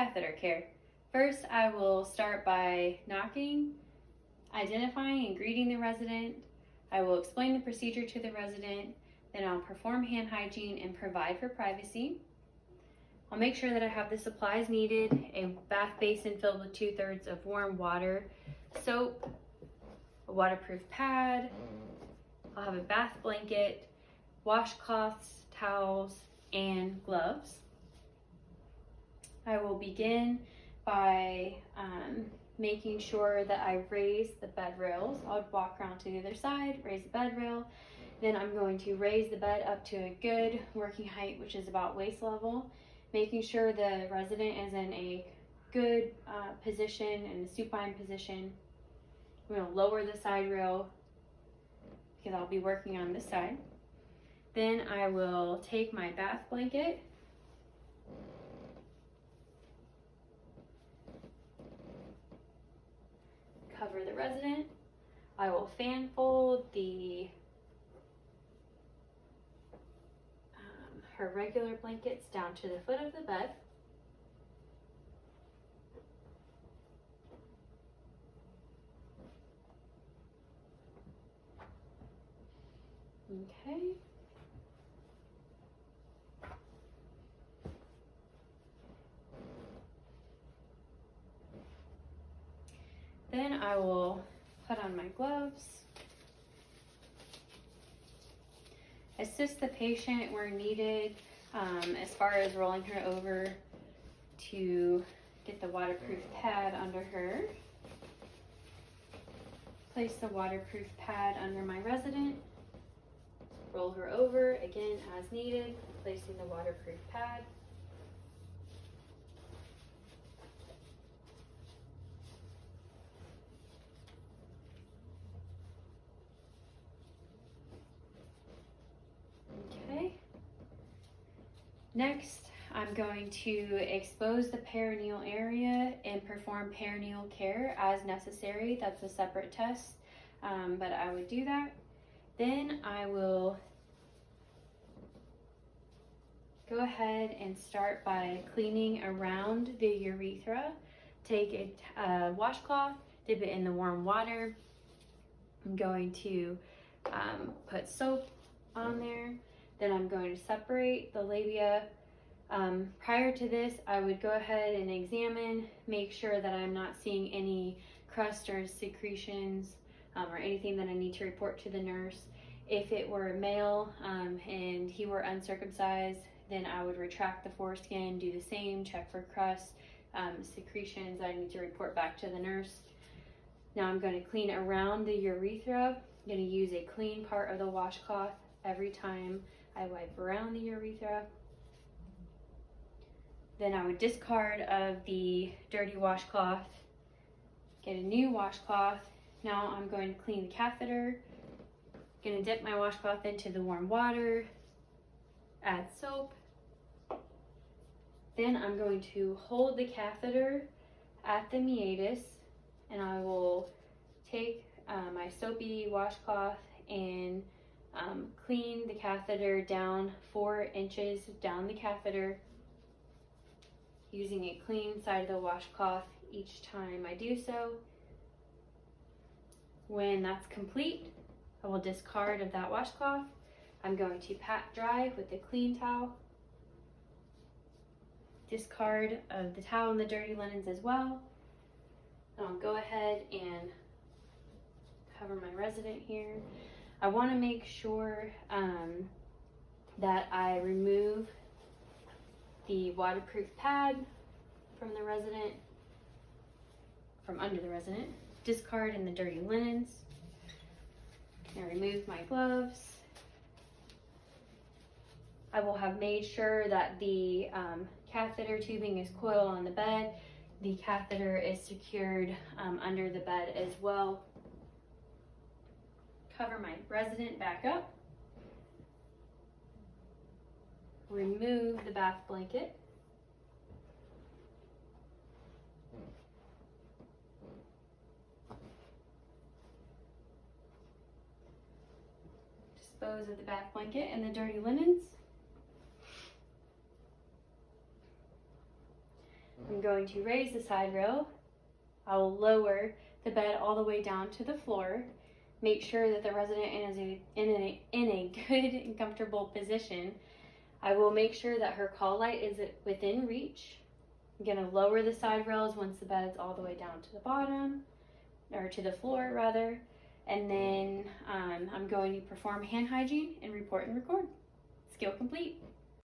Cather Care. First, I will start by knocking, identifying and greeting the resident. I will explain the procedure to the resident. Then I'll perform hand hygiene and provide for privacy. I'll make sure that I have the supplies needed: a bath basin filled with 2/3 of warm water, soap, a waterproof pad. I'll have a bath blanket, washcloths, towels, and gloves. I will begin by making sure that I raise the bed rails. I'll walk around to the other side, raise the bed rail. Then I'm going to raise the bed up to a good working height, which is about waist level, making sure the resident is in a good position, in a supine position. I'm going to lower the side rail because I'll be working on this side. Then I will take my bath blanket, cover the resident. I will fan fold her regular blankets down to the foot of the bed. Okay. Then I will put on my gloves, assist the patient where needed, as far as rolling her over to get the waterproof pad under her. Place the waterproof pad under my resident, roll her over again as needed, placing the waterproof pad. Next, I'm going to expose the perineal area and perform perineal care as necessary. That's a separate test, but I would do that. Then I will go ahead and start by cleaning around the urethra. Take a washcloth, dip it in the warm water. I'm going to put soap on there. Then I'm going to separate the labia. Prior to this, I would go ahead and examine, make sure that I'm not seeing any crust or secretions or anything that I need to report to the nurse. If it were a male and he were uncircumcised, then I would retract the foreskin, do the same, check for crust, secretions I need to report back to the nurse. Now I'm going to clean around the urethra. I'm going to use a clean part of the washcloth every time I wipe around the urethra. Then I would discard of the dirty washcloth, get a new washcloth. Now I'm going to clean the catheter. I'm going to dip my washcloth into the warm water, add soap. Then I'm going to hold the catheter at the meatus, and I will take my soapy washcloth and clean the catheter down 4 inches down the catheter, using a clean side of the washcloth each time I do so. When that's complete, I will discard of that washcloth. I'm going to pat dry with a clean towel. Discard of the towel and the dirty linens as well. I'll go ahead and cover my resident here. I want to make sure that I remove the waterproof pad from the resident, from under the resident, discard in the dirty linens. I remove my gloves. I will have made sure that the catheter tubing is coiled on the bed. The catheter is secured under the bed as well. Cover my resident back up. Remove the bath blanket. Dispose of the bath blanket and the dirty linens. I'm going to raise the side rail. I will lower the bed all the way down to the floor. Make sure that the resident is in a good and comfortable position. I will make sure that her call light is within reach. I'm going to lower the side rails once the bed's all the way down to the bottom, or to the floor rather. And then I'm going to perform hand hygiene and report and record. Skill complete.